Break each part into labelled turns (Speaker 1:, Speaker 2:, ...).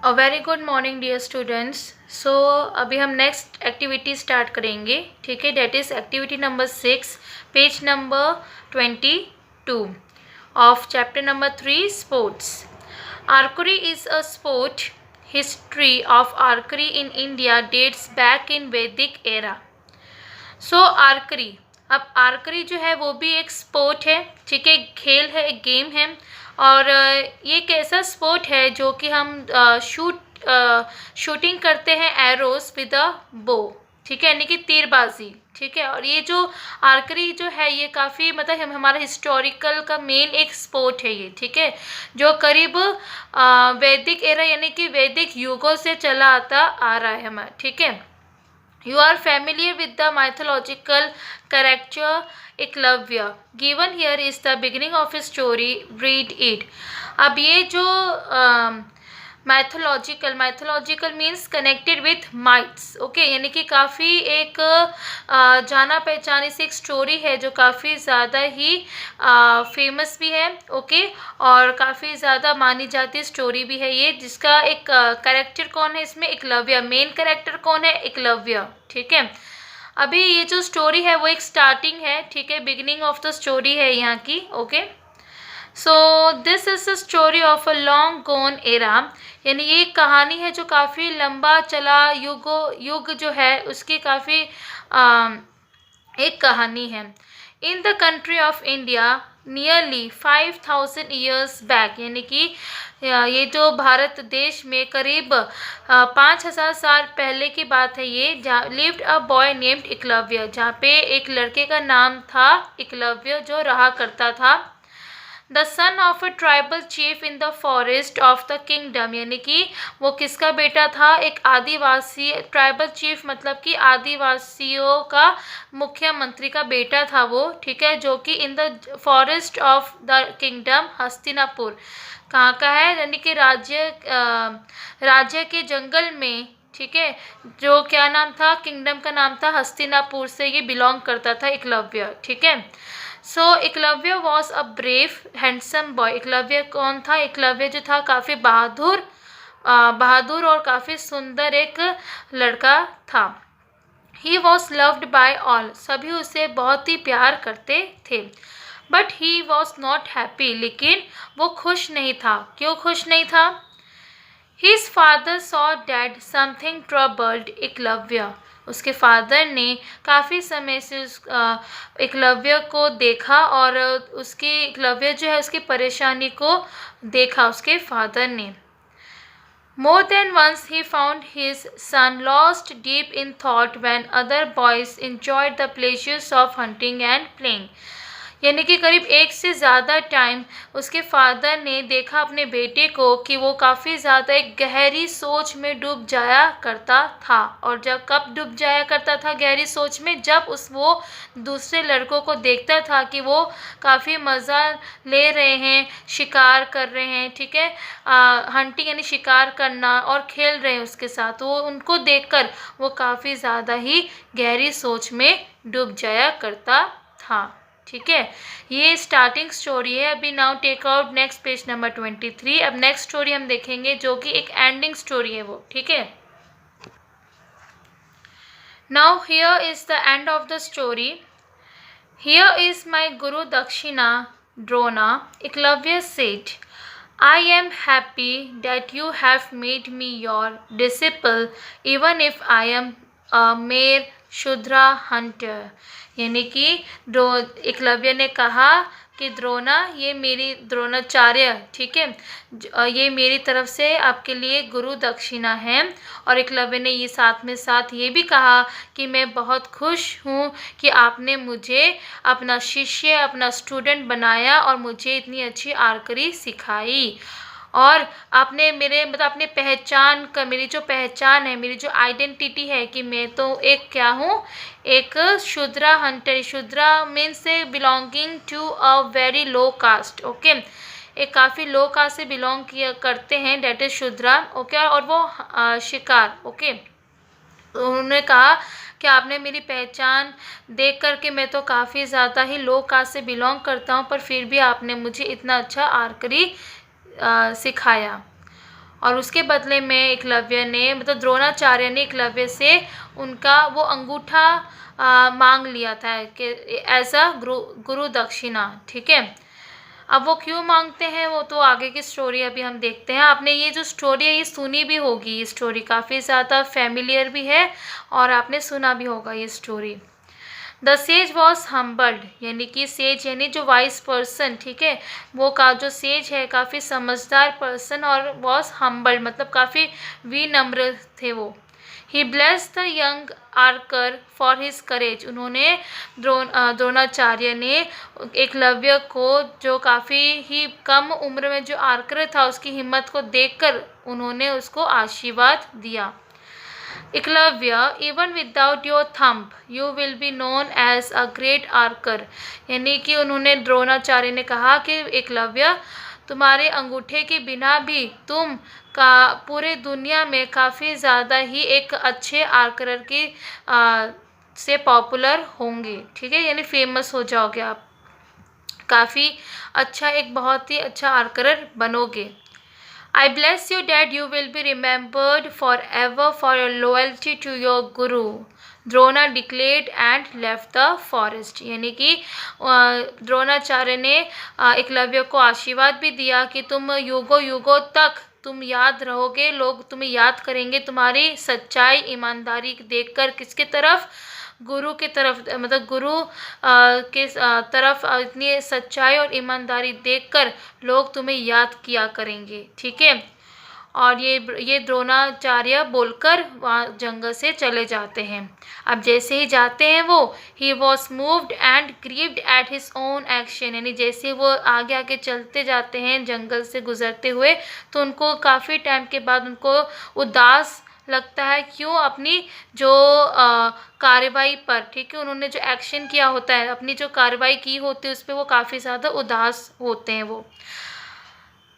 Speaker 1: अ very good morning dear students. So अभी हम next activity start करेंगे, ठीक है। Date is activity number 6, page number 22 of chapter number 3, sports. Archery is a sport. History of archery in India dates back in Vedic era. So आर्करी, अब आर्करी जो है वो भी एक स्पोर्ट है, ठीक है, एक खेल है, एक गेम है। और ये एक ऐसा स्पोर्ट है जो कि हम शूटिंग करते हैं एरोस विद अ बो, ठीक है, यानी कि तीरबाजी, ठीक है। और ये जो आर्करी जो है ये काफ़ी मतलब हमारा हिस्टोरिकल का मेन एक स्पोर्ट है ये, ठीक है, जो करीब वैदिक एरा यानी कि वैदिक युगों से चला आता आ रहा है हमारा, ठीक है। You are familiar with the mythological character Eklavya. Given here is the beginning of a story. Read it. अब ये जो mythological means connected with myths, okay, यानी कि काफ़ी एक जाना पहचानी सी एक स्टोरी है जो काफ़ी ज़्यादा ही फेमस भी है, ओके, और काफ़ी ज़्यादा मानी जाती स्टोरी भी है ये, जिसका एक कैरेक्टर कौन है इसमें? एकलव्य। मेन कैरेक्टर कौन है? एकलव्य, ठीक है। अभी ये जो स्टोरी है वो एक स्टार्टिंग है, ठीक है, बिगिनिंग ऑफ द स्टोरी है यहाँ की, okay. So this is the story of a long gone era, यानी ये एक कहानी है जो काफ़ी लंबा चला युग जो है उसकी काफ़ी एक कहानी है। In the country of India nearly 5000 years back, यानी कि ये जो भारत देश में करीब 5000 साल पहले की बात है ये, जहाँ lived a boy named Eklavya, जहाँ पे एक लड़के का नाम था एकलव्य जो रहा करता था। The son of a tribal chief in the forest of the kingdom, यानी कि वो किसका बेटा था? एक आदिवासी, ट्राइबल चीफ मतलब कि आदिवासियों का मुख्यमंत्री का बेटा था वो, ठीक है, जो कि in the forest of the kingdom Hastinapur, कहाँ का है? यानी कि राज्य के जंगल में, ठीक है, जो क्या नाम था? किंगडम का नाम था हस्तिनापुर, से ये बिलोंग करता था एकलव्य, ठीक है। So Eklavya was a brave handsome boy. Eklavya कौन था? एकलव्य जो था काफ़ी बहादुर और काफ़ी सुंदर एक लड़का था। He was loved by all, सभी उसे बहुत ही प्यार करते थे। But he was not happy, लेकिन वो खुश नहीं था। क्यों खुश नहीं था? His father saw dad something troubled Eklavya, उसके फादर ने काफ़ी समय से एकलव्य को देखा और उसकी एकलव्य जो है उसकी परेशानी को देखा उसके फादर ने। More than once he found his son lost deep in thought when other boys enjoyed the pleasures of hunting and playing. यानी कि करीब एक से ज़्यादा टाइम उसके फादर ने देखा अपने बेटे को कि वो काफ़ी ज़्यादा एक गहरी सोच में डूब जाया करता था। और जब कब डूब जाया करता था गहरी सोच में? जब वो दूसरे लड़कों को देखता था कि वो काफ़ी मज़ा ले रहे हैं, शिकार कर रहे हैं, ठीक है, हंटिंग यानी शिकार करना, और खेल रहे हैं उसके साथ, वो उनको देखकर वो काफ़ी ज़्यादा ही गहरी सोच में डूब जाया करता था, ठीक है। ये स्टार्टिंग स्टोरी है। अभी now take out next page number 23। अब नेक्स्ट स्टोरी हम देखेंगे जो कि एक एंडिंग स्टोरी है वो, ठीक है। Now here is the end of the story. Here is my गुरु दक्षिणा Drona, Eklavya said, I am happy that you have made me your disciple even if I am a mere शूद्रा hunter। यानी कि एकलव्य ने कहा कि द्रोणा, ये मेरी द्रोणाचार्य, ठीक है, ये मेरी तरफ से आपके लिए गुरु दक्षिणा है। और एकलव्य ने ये साथ ये भी कहा कि मैं बहुत खुश हूँ कि आपने मुझे अपना शिष्य, अपना स्टूडेंट बनाया और मुझे इतनी अच्छी आर्करी सिखाई। और आपने अपने पहचान का, मेरी जो पहचान है, मेरी जो आइडेंटिटी है कि मैं तो एक क्या हूँ? एक Shudra hunter. Shudra means belonging to a very low caste, okay, एक काफ़ी लो कास्ट से बिलोंग करते हैं, डेट इज शूद्रा, ओके। और वो शिकार, ओके। उन्होंने कहा कि आपने मेरी पहचान देख कर के मैं तो काफ़ी ज़्यादा ही लो कास्ट से बिलोंग करता हूँ, पर फिर भी आपने मुझे इतना अच्छा आर्करी सिखाया। और उसके बदले में एकलव्य ने मतलब द्रोणाचार्य ने एकलव्य से उनका वो अंगूठा मांग लिया था कि एज अ गुरु दक्षिणा। ठीक है, अब वो क्यों मांगते हैं वो तो आगे की स्टोरी अभी हम देखते हैं। आपने ये जो स्टोरी है ये सुनी भी होगी, ये स्टोरी काफ़ी ज़्यादा फैमिलियर भी है और आपने सुना भी होगा ये story. The sage was humbled, यानी कि सेज यानी जो वाइस पर्सन, ठीक है, वो का जो सेज है काफ़ी समझदार पर्सन, और वॉज हम्बल्ड मतलब काफ़ी विनम्र थे वो। He bless the young archer for his courage, उन्होंने द्रोणाचार्य ने एकलव्य को, जो काफ़ी ही कम उम्र में जो आर्कर था, उसकी हिम्मत को देखकर उन्होंने उसको आशीर्वाद दिया। Eklavya, even without your thumb you will be known as a great archer, यानी कि उन्होंने द्रोणाचार्य ने कहा कि एकलव्य, तुम्हारे अंगूठे के बिना भी तुम का पूरे दुनिया में काफ़ी ज़्यादा ही एक अच्छे आर्कर की से पॉपुलर होंगे। ठीक है, यानी फेमस हो जाओगे आप, काफ़ी अच्छा, एक बहुत ही अच्छा आर्कर बनोगे। I bless you that you will be remembered forever for your loyalty to your guru. Drona declared and left the forest, यानी कि द्रोणाचार्य ने एकलव्य को आशीर्वाद भी दिया कि तुम युगों युगों तक तुम याद रहोगे, लोग तुम्हें याद करेंगे तुम्हारी सच्चाई ईमानदारी देखकर। किसके तरफ? गुरु की तरफ, मतलब गुरु के तरफ इतनी सच्चाई और ईमानदारी देखकर लोग तुम्हें याद किया करेंगे। ठीक है, और ये द्रोणाचार्य बोलकर वहाँ जंगल से चले जाते हैं। अब जैसे ही जाते हैं वो, he was moved and grieved at his own action, यानी जैसे वो आगे आगे चलते जाते हैं जंगल से गुजरते हुए, तो उनको काफ़ी टाइम के बाद उनको उदास लगता है। क्यों? अपनी जो कार्रवाई पर, ठीक है, उन्होंने जो एक्शन किया होता है, अपनी जो कार्रवाई की होती है उस पर वो काफ़ी ज़्यादा उदास होते हैं वो।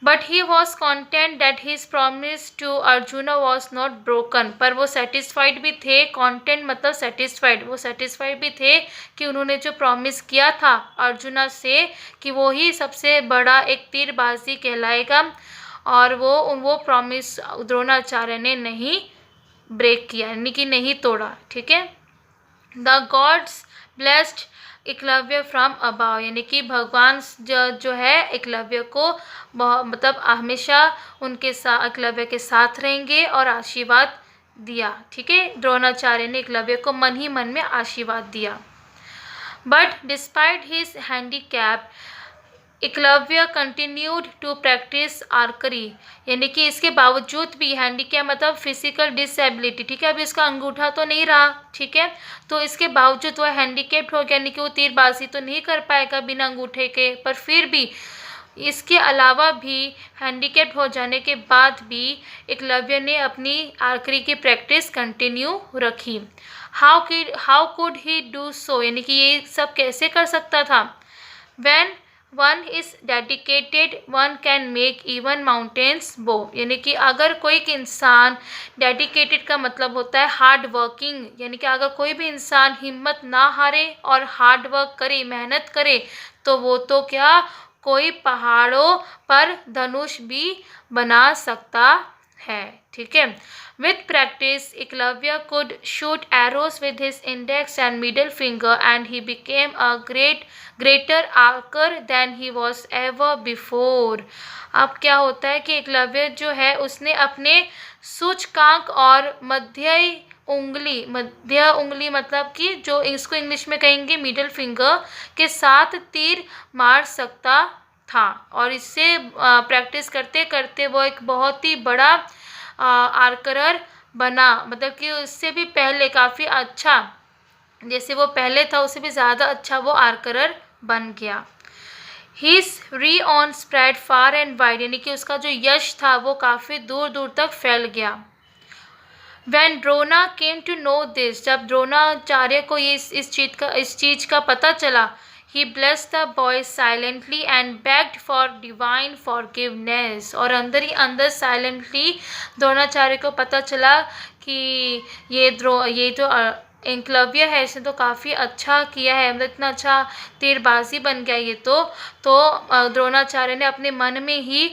Speaker 1: But he was content that his promise to Arjuna was not broken, पर वो सेटिस्फाइड भी थे। कॉन्टेंट मतलब सेटिस्फाइड, वो सेटिस्फाइड भी थे कि उन्होंने जो प्रॉमिस किया था अर्जुना से कि वो ही सबसे बड़ा एक तीरबाजी कहलाएगा, और वो प्रॉमिस द्रोणाचार्य ने नहीं ब्रेक किया, यानी कि नहीं तोड़ा। ठीक है, the gods blessed Eklavya from above, यानी कि भगवान जो है एकलव्य को मतलब हमेशा उनके साथ, एकलव्य के साथ रहेंगे और आशीर्वाद दिया। ठीक है, द्रोणाचार्य ने एकलव्य को मन ही मन में आशीर्वाद दिया। But despite his handicap Eklavya continued to practise archery, यानी कि इसके बावजूद भी, हैंडीकैप मतलब फिजिकल डिसेबिलिटी, ठीक है, अभी इसका अंगूठा तो नहीं रहा, ठीक है, तो इसके बावजूद वह हैंडीकैप्ड हो गया, यानी कि वो तीरबाजी तो नहीं कर पाएगा बिना अंगूठे के, पर फिर भी इसके अलावा भी हैंडीकैप्ड हो जाने के बाद भी एकलव्य ने अपनी आर्करी की प्रैक्टिस कंटिन्यू रखी। How could he do so, यानी कि ये सब कैसे कर सकता था? When one is dedicated one can make even mountains बो, यानी कि अगर कोई इंसान, डेडिकेटेड का मतलब होता है हार्ड वर्किंग, यानी कि अगर कोई भी इंसान हिम्मत ना हारे और हार्ड वर्क करे, मेहनत करे, तो वो तो क्या, कोई पहाड़ों पर धनुष भी बना सकता है। ठीक है, with practice Eklavya could shoot arrows with his index and middle finger and he became a greater archer than he was ever before। अब क्या होता है कि एकलव्य जो है उसने अपने सूचकांक और मध्य उंगली मतलब कि जो इसको इंग्लिश में कहेंगे मिडल फिंगर के साथ तीर मार सकता था, और इससे प्रैक्टिस करते करते वो एक बहुत ही बड़ा आर्करर बना, मतलब कि उससे भी पहले काफ़ी अच्छा, जैसे वो पहले था उससे भी ज़्यादा अच्छा वो आर्करर बन गया। His renown spread far and wide, यानी कि उसका जो यश था वो काफ़ी दूर दूर तक फैल गया। When Drona came to know this, जब द्रोणाचार्य को ये इस चीज़ का पता चला, he blessed the boy silently and begged for divine forgiveness, और अंदर ही अंदर साइलेंटली द्रोणाचार्य को पता चला कि ये जो एकलव्य है इसने तो काफ़ी अच्छा किया है, मतलब इतना अच्छा तीरबाजी बन गया ये तो द्रोणाचार्य ने अपने मन में ही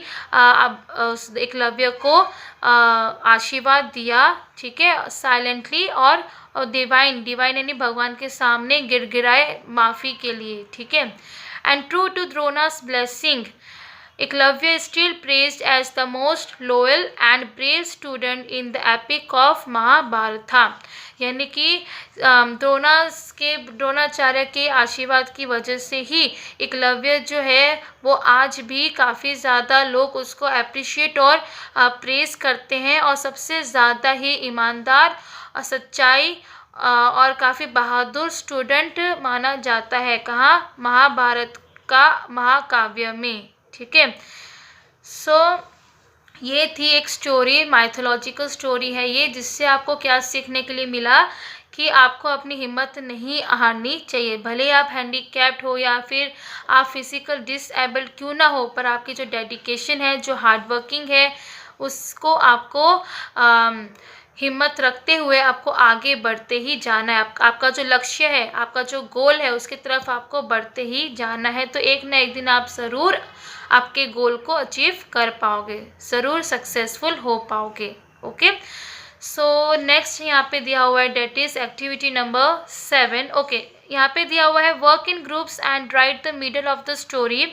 Speaker 1: उस एकलव्य को आशीर्वाद दिया, ठीक है, साइलेंटली, और डिवाइन यानी भगवान के सामने गिड़गिड़ाए माफ़ी के लिए, ठीक है। And true to Drona's blessing, Eklavya is still praised as the most loyal and brave student in the epic of Mahabharata. यानी कि द्रोणाचार्य के आशीर्वाद की वजह से ही एकलव्य जो है वो आज भी काफ़ी ज़्यादा लोग उसको अप्रिशिएट और प्रेज़ करते हैं, और सबसे ज़्यादा ही ईमानदार, सच्चाई और काफ़ी बहादुर स्टूडेंट माना जाता है। कहाँ? महाभारत का महाकाव्य में, ठीक है। सो ये थी एक स्टोरी, माइथोलॉजिकल स्टोरी है ये, जिससे आपको क्या सीखने के लिए मिला कि आपको अपनी हिम्मत नहीं हारनी चाहिए, भले आप हैंडीकैप्ड हो या फिर आप फिजिकल डिसेबल्ड क्यों ना हो, पर आपकी जो डेडिकेशन है, जो हार्डवर्किंग है, उसको आपको हिम्मत रखते हुए आपको आगे बढ़ते ही जाना है। आपका जो लक्ष्य है, आपका जो गोल है, उसकी तरफ आपको बढ़ते ही जाना है। तो एक ना एक दिन आप ज़रूर आपके गोल को अचीव कर पाओगे, ज़रूर सक्सेसफुल हो पाओगे। ओके, सो नेक्स्ट यहाँ पे दिया हुआ है, date is activity number 7। Okay, यहाँ पे दिया हुआ है work in groups and right the middle of the story.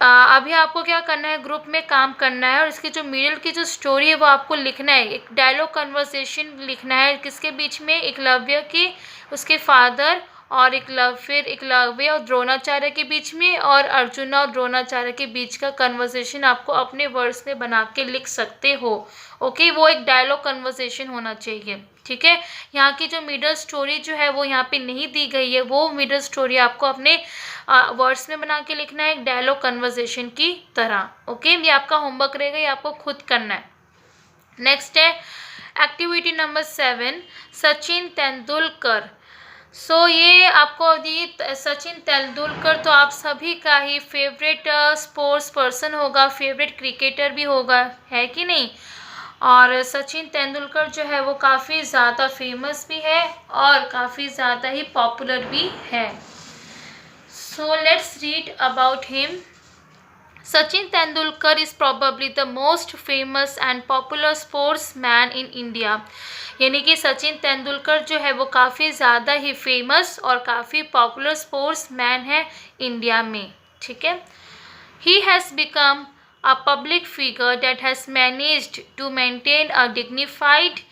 Speaker 1: अभी आपको क्या करना है, ग्रुप में काम करना है, और इसकी जो मिडिल की जो स्टोरी है वो आपको लिखना है। एक डायलॉग कन्वर्सेशन लिखना है, किसके बीच में? एकलव्य की, उसके फादर, और एकलव्य और द्रोणाचार्य के बीच में, और अर्जुन और द्रोणाचार्य के बीच का कन्वर्सेशन आपको अपने वर्ड्स में बना के लिख सकते हो। ओके, वो एक डायलॉग कन्वर्सेशन होना चाहिए, ठीक है। यहाँ की जो मिडल स्टोरी जो है वो यहाँ पे नहीं दी गई है, वो मिडल स्टोरी आपको अपने वर्ड्स में बना के लिखना है, एक डायलॉग कन्वर्सेशन की तरह। ओके, ये आपका होमवर्क रहेगा, ये आपको खुद करना है। नेक्स्ट है एक्टिविटी नंबर 7, सचिन तेंदुलकर। सो ये आपको ये सचिन तेंदुलकर तो आप सभी का ही फेवरेट स्पोर्ट्स पर्सन होगा, फेवरेट क्रिकेटर भी होगा, है कि नहीं? और सचिन तेंदुलकर जो है वो काफ़ी ज़्यादा फेमस भी है और काफ़ी ज़्यादा ही पॉपुलर भी है। So let's read about him. Sachin Tendulkar is probably the most famous and popular sportsman in India। यानी कि सचिन तेंदुलकर जो है वो काफ़ी ज़्यादा ही फेमस और काफ़ी पॉपुलर स्पोर्ट्समैन है इंडिया में, ठीक है। He has become a public figure that has managed to maintain a dignified,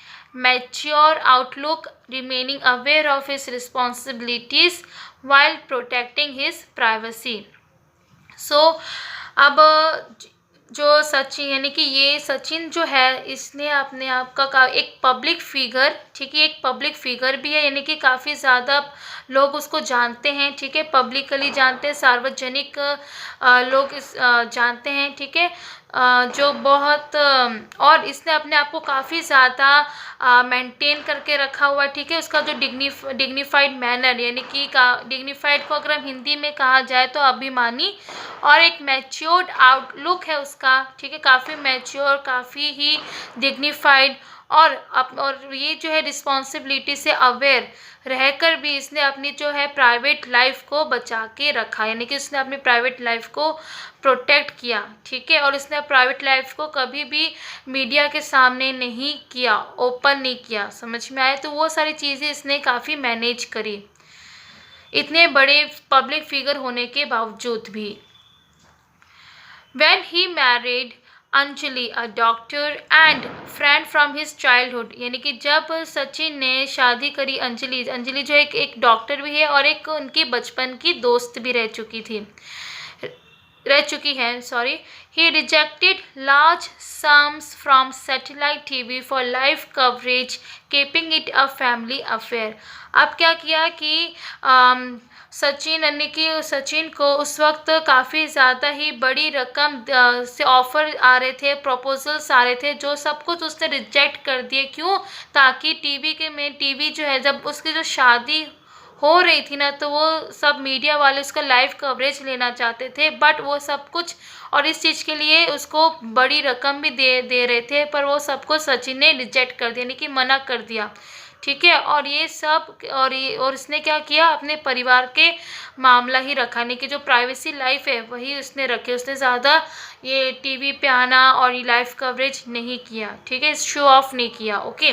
Speaker 1: mature outlook, remaining aware of his responsibilities while protecting his privacy। So अब जो सचिन यानी कि ये सचिन जो है इसने अपने आप का एक पब्लिक फिगर, ठीक है, एक पब्लिक फिगर भी है, यानी कि काफ़ी ज़्यादा लोग उसको जानते हैं, ठीक है, पब्लिकली जानते हैं, सार्वजनिक लोग जानते हैं, ठीक है, जो बहुत और इसने अपने आप को काफ़ी ज़्यादा मेंटेन करके रखा हुआ, ठीक है, उसका जो डिग्निफाइड मैनर, यानी कि डिग्निफाइड को अगर हम हिंदी में कहा जाए तो अभिमानी, और एक मैच्योर्ड आउटलुक है उसका, ठीक है, काफ़ी मैच्योर, काफ़ी ही डिग्निफाइड, और ये जो है रिस्पॉन्सिबिलिटी से अवेयर रहकर भी इसने अपनी जो है प्राइवेट लाइफ को बचा के रखा, यानी कि उसने अपनी प्राइवेट लाइफ को प्रोटेक्ट किया, ठीक है, और इसने प्राइवेट लाइफ को कभी भी मीडिया के सामने नहीं किया, ओपन नहीं किया, समझ में आया? तो वो सारी चीज़ें इसने काफ़ी मैनेज करी, इतने बड़े पब्लिक फिगर होने के बावजूद भी। When he married Anjali, a doctor and friend from his childhood, यानी कि जब सचिन ने शादी करी अंजलि जो एक डॉक्टर भी है और एक उनकी बचपन की दोस्त भी रह चुकी है, sorry, he rejected large sums from satellite TV for live coverage, keeping it a family affair. अब क्या किया कि सचिन यानी कि सचिन को उस वक्त काफ़ी ज़्यादा ही बड़ी रकम से ऑफ़र आ रहे थे, प्रपोजल्स आ रहे थे, जो सब कुछ उसने रिजेक्ट कर दिए। क्यों? ताकि टीवी जो है, जब उसकी जो शादी हो रही थी ना, तो वो सब मीडिया वाले उसका लाइव कवरेज लेना चाहते थे, बट वो सब कुछ, और इस चीज़ के लिए उसको बड़ी रकम भी दे रहे थे, पर वो सब कुछ सचिन ने रिजेक्ट कर दिया, यानी कि मना कर दिया, ठीक है। और ये सब और इसने क्या किया, अपने परिवार के मामला ही रखा, यानी कि जो प्राइवेसी लाइफ है वही उसने रखे, उसने ज़्यादा ये टीवी पे आना और ये लाइव कवरेज नहीं किया, ठीक है, शो ऑफ नहीं किया। Okay,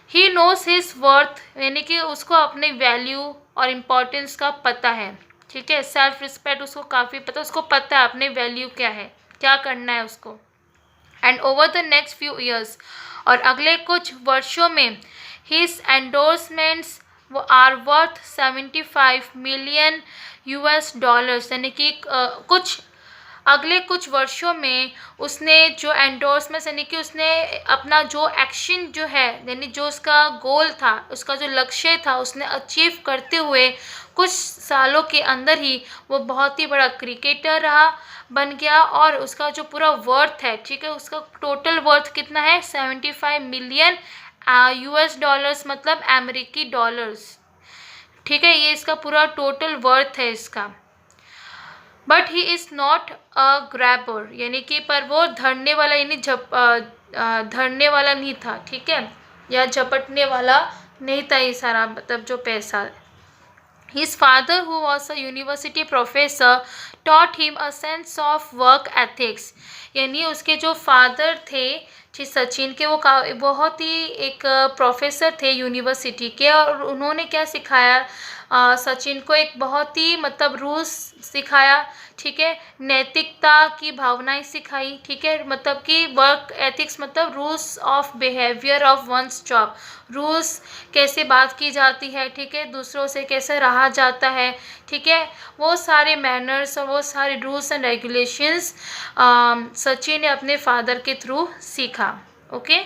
Speaker 1: he knows his worth, यानी कि उसको अपने वैल्यू और इम्पोर्टेंस का पता है, ठीक है। सेल्फ रिस्पेक्ट उसको काफ़ी पता, उसको पता है अपने वैल्यू क्या है, क्या करना है उसको। And over the next few years, और अगले कुछ वर्षों में, his endorsements are worth 75 million US dollars, यानी कि अगले कुछ वर्षों में उसने जो एंडोर्समेंट्स, यानी कि उसने अपना जो एक्शन जो है, यानी जो उसका गोल था, उसका जो लक्ष्य था, उसने अचीव करते हुए कुछ सालों के अंदर ही वो बहुत ही बड़ा क्रिकेटर बन गया। और उसका जो पूरा वर्थ है, ठीक है, उसका टोटल वर्थ कितना है, 75 मिलियन यूएस डॉलर्स, मतलब अमेरिकी डॉलर्स, ठीक है, ये इसका पूरा टोटल वर्थ है इसका। But he is not a grabber, यानी कि पर वो धरने वाला, यानी धरने वाला नहीं था, ठीक है, या झपटने वाला नहीं था ये सारा, मतलब जो पैसा। His father, who was a university professor, taught him a sense of work ethics, यानी उसके जो फादर थे सचिन के, वो बहुत ही एक प्रोफेसर थे यूनिवर्सिटी के, और उन्होंने क्या सिखाया सचिन को, एक बहुत ही मतलब रूल्स सिखाया, ठीक है, नैतिकता की भावनाएं सिखाई, ठीक है, मतलब कि वर्क एथिक्स मतलब rules of behaviour of one's job, rules कैसे बात की जाती है, ठीक है, दूसरों से कैसे रहा जाता है, ठीक है, वो सारे मैनर्स और वो सारे रूल्स एंड रेगुलेशंस सचिन ने अपने फादर के थ्रू सीखा। Okay,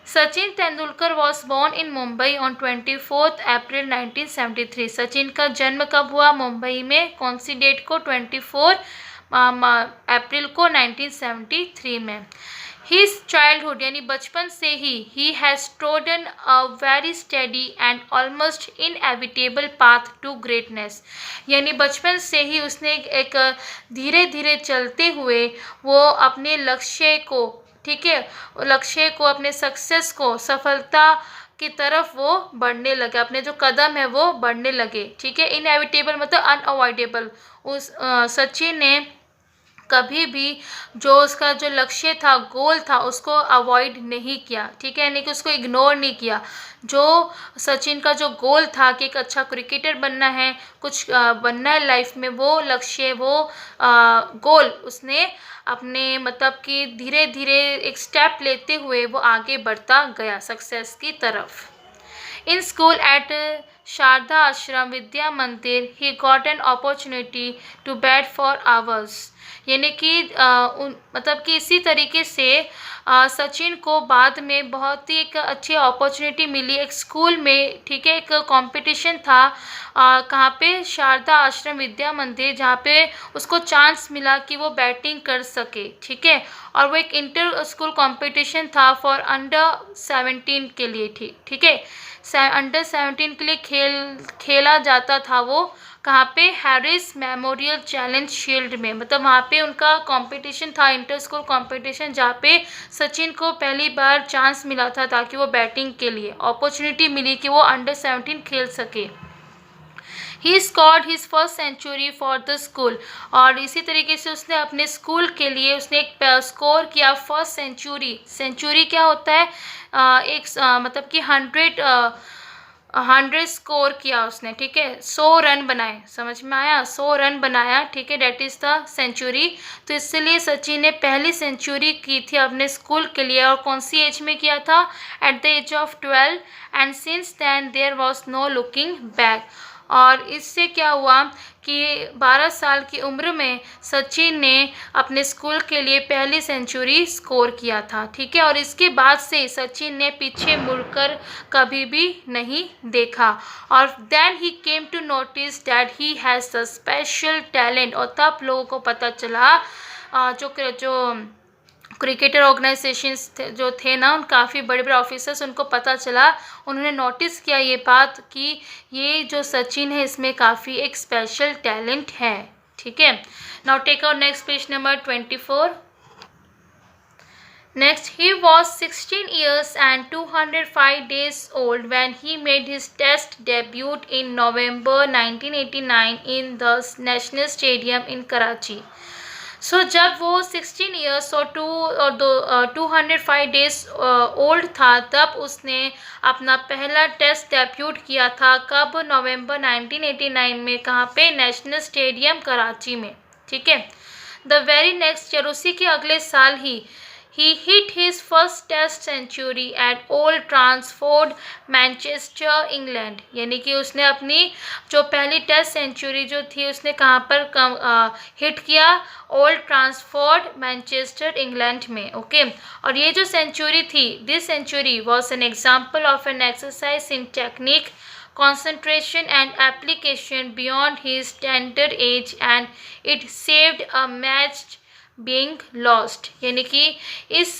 Speaker 1: Sachin Tendulkar was born in Mumbai on 24 April 1973। Sachin का जन्म कब हुआ, मुंबई में, कौन सी डेट को, 24 अप्रैल को 1973 में। हिज चाइल्डहुड, यानी बचपन से ही has trodden a very steady and almost inevitable path to greatness, यानी बचपन से ही उसने एक धीरे धीरे चलते हुए वो अपने लक्ष्य को, ठीक है, लक्ष्य को, अपने सक्सेस को, सफलता की तरफ वो बढ़ने लगे, अपने जो कदम है वो बढ़ने लगे, ठीक है। इनएविटेबल मतलब अनअवॉइडेबल, उस सचिन ने कभी भी जो उसका जो लक्ष्य था, गोल था, उसको अवॉइड नहीं किया, ठीक है, यानी कि उसको इग्नोर नहीं किया। जो सचिन का जो गोल था कि एक अच्छा क्रिकेटर बनना है, कुछ बनना है लाइफ में, वो लक्ष्य, वो गोल उसने अपने मतलब कि धीरे धीरे एक स्टेप लेते हुए वो आगे बढ़ता गया सक्सेस की तरफ। In school at Sharda Ashram Vidya Mandir, he got an opportunity to bat for hours. यानी कि मतलब कि इसी तरीके से सचिन को बाद में बहुत ही एक अच्छी अपॉर्चुनिटी मिली एक स्कूल में, ठीक है, एक कंपटीशन था कहाँ पे, शारदा आश्रम विद्या मंदिर, जहाँ पे उसको चांस मिला कि वो बैटिंग कर सके, ठीक है, और वो एक इंटर स्कूल कंपटीशन था फॉर अंडर 17 के लिए, ठीक है, अंडर 17 के लिए खेला जाता था वो, कहाँ पे, हैरिस मेमोरियल चैलेंज शील्ड में, मतलब वहाँ पे उनका कंपटीशन था, इंटर स्कूल कंपटीशन, जहाँ पे सचिन को पहली बार चांस मिला था ताकि वो बैटिंग के लिए अपॉर्चुनिटी मिली कि वो अंडर 17 खेल सके। He scored his first century for the school, और इसी तरीके से उसने अपने स्कूल के लिए उसने एक स्कोर किया फर्स्ट सेंचुरी। सेंचुरी क्या होता है, मतलब कि 100 स्कोर किया उसने, ठीक है, 100 रन बनाए, समझ में आया, 100 रन बनाया, ठीक है, डेट इज़ द सेंचुरी। तो इसलिए सचिन ने पहली सेंचुरी की थी अपने स्कूल के लिए, और कौन सी एज में किया था, at the age of 12, and since then there was no looking back. और इससे क्या हुआ कि 12 साल की उम्र में सचिन ने अपने स्कूल के लिए पहली सेंचुरी स्कोर किया था, ठीक है, और इसके बाद से सचिन ने पीछे मुड़कर कभी भी नहीं देखा। और then he came to notice that he has a special talent, और तब लोगों को पता चला, जो क्रिकेटर ऑर्गेनाइजेशंस जो थे ना, उन काफ़ी बड़े बड़े ऑफिसर्स, उनको पता चला, उन्होंने नोटिस किया ये बात कि ये जो सचिन है इसमें काफ़ी एक स्पेशल टैलेंट है, ठीक है। Now take out next page number 24। Next, he was 16 years and 205 days old when he made his Test debut in November 1989 in the National Stadium in Karachi. सो जब वो 16 ईयर्स और 205 डेज ओल्ड था, तब उसने अपना पहला टेस्ट डेब्यूट किया था। कब? नवंबर 1989 में। कहाँ पे? नेशनल स्टेडियम कराची में। ठीक है। द वेरी नेक्स्ट ईयर, उसी के अगले साल ही he hit his first test century at Old Trafford, Manchester, England. यानी कि उसने अपनी जो पहली टेस्ट सेंचुरी जो थी उसने कहाँ पर हिट किया? ओल्ड ट्रांसफोर्ड, मैनचेस्टर, इंग्लैंड में। ओके। और ये जो सेंचुरी थी, this century was an example of an exercise in technique, concentration and application beyond his tender age, and it saved a match being lost। यानी कि इस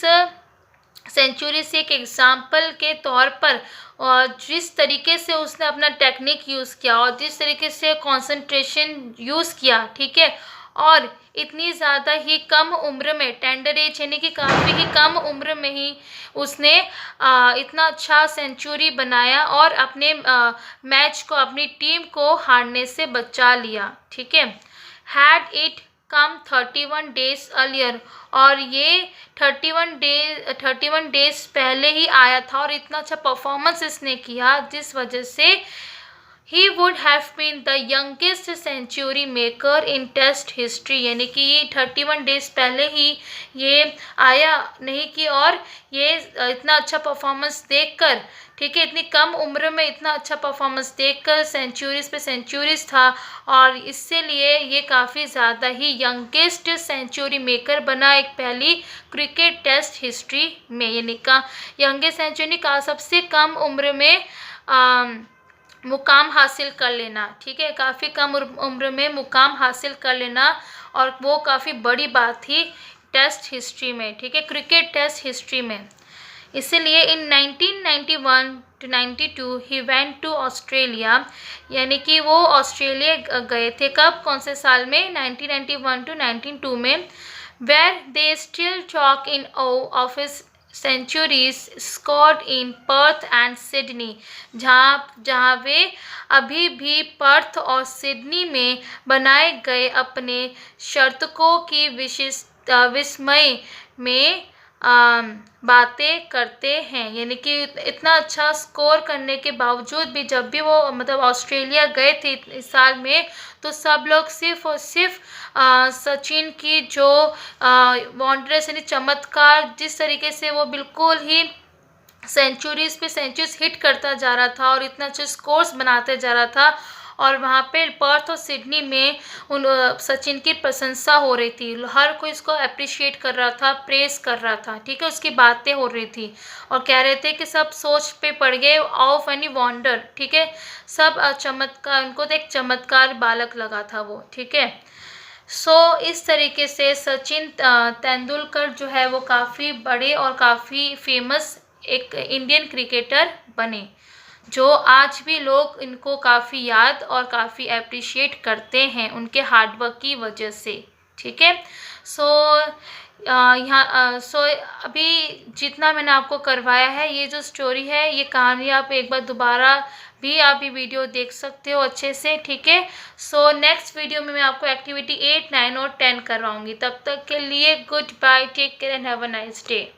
Speaker 1: century से एक एग्जाम्पल के तौर पर, और जिस तरीके से उसने अपना टेक्निक यूज़ किया और जिस तरीके से कंसंट्रेशन यूज़ किया, ठीक है, और इतनी ज़्यादा ही कम उम्र में, टेंडर एज यानी कि काफ़ी ही कम उम्र में ही उसने इतना अच्छा सेंचुरी बनाया और अपने मैच को, अपनी टीम को हारने से बचा लिया। ठीक है। Had it come 31 days earlier, और ये 31 डेज पहले ही आया था और इतना अच्छा परफॉर्मेंस इसने किया, जिस वजह से he would have been the youngest century maker in test history। यानी कि ये 31 डेज पहले ही ये आया नहीं कि, और ये इतना अच्छा परफॉर्मेंस देखकर, ठीक है, इतनी कम उम्र में इतना अच्छा परफॉर्मेंस देखकर सेंचुरीज पे सेंचुरीज था, और इससे लिए ये काफ़ी ज़्यादा ही यंगेस्ट सेंचुरी मेकर बना एक पहली क्रिकेट टेस्ट हिस्ट्री में। यानी का यंगेस्ट सेंचुरी का सबसे कम उम्र में मुकाम हासिल कर लेना। ठीक है। काफ़ी कम उम्र में मुकाम हासिल कर लेना, और वो काफ़ी बड़ी बात थी टेस्ट हिस्ट्री में। ठीक है। क्रिकेट टेस्ट हिस्ट्री में। इसीलिए in 1991 to 92 he went to Australia. यानी कि वो ऑस्ट्रेलिया गए थे। कब? कौन से साल में? 1991 to 1992 में। Where they still talking of his centuries scored in Perth and Sydney. जहाँ वे अभी भी पर्थ और सिडनी में बनाए गए अपने शतकों की विस्मय में बातें करते हैं। यानी कि इतना अच्छा स्कोर करने के बावजूद भी, जब भी वो मतलब ऑस्ट्रेलिया गए थे इस साल में, तो सब लोग सिर्फ और सिर्फ सचिन की जो वॉन्डरस यानी चमत्कार, जिस तरीके से वो बिल्कुल ही सेंचुरीज पे सेंचुरीज हिट करता जा रहा था और इतना अच्छे स्कोर्स बनाते जा रहा था, और वहाँ पे पर्थ और सिडनी में उन सचिन की प्रशंसा हो रही थी। हर कोई इसको अप्रिशिएट कर रहा था, प्रेस कर रहा था। ठीक है। उसकी बातें हो रही थी और कह रहे थे कि सब सोच पे पड़ गए ऑफ एनी वॉन्डर। ठीक है। सब चमत्कार, उनको तो एक चमत्कार बालक लगा था वो। ठीक है। सो इस तरीके से सचिन तेंदुलकर जो है वो काफ़ी बड़े और काफ़ी फेमस एक इंडियन क्रिकेटर बने, जो आज भी लोग इनको काफ़ी याद और काफ़ी अप्रिशिएट करते हैं उनके हार्डवर्क की वजह से। ठीक है। सो सो अभी जितना मैंने आपको करवाया है, ये जो स्टोरी है, ये कहानी आप एक बार दोबारा भी आप ये वीडियो देख सकते हो अच्छे से। ठीक है। सो नेक्स्ट वीडियो में मैं आपको एक्टिविटी 8, 9 और 10 करवाऊंगी। तब तक के लिए goodbye, take care and have a nice day.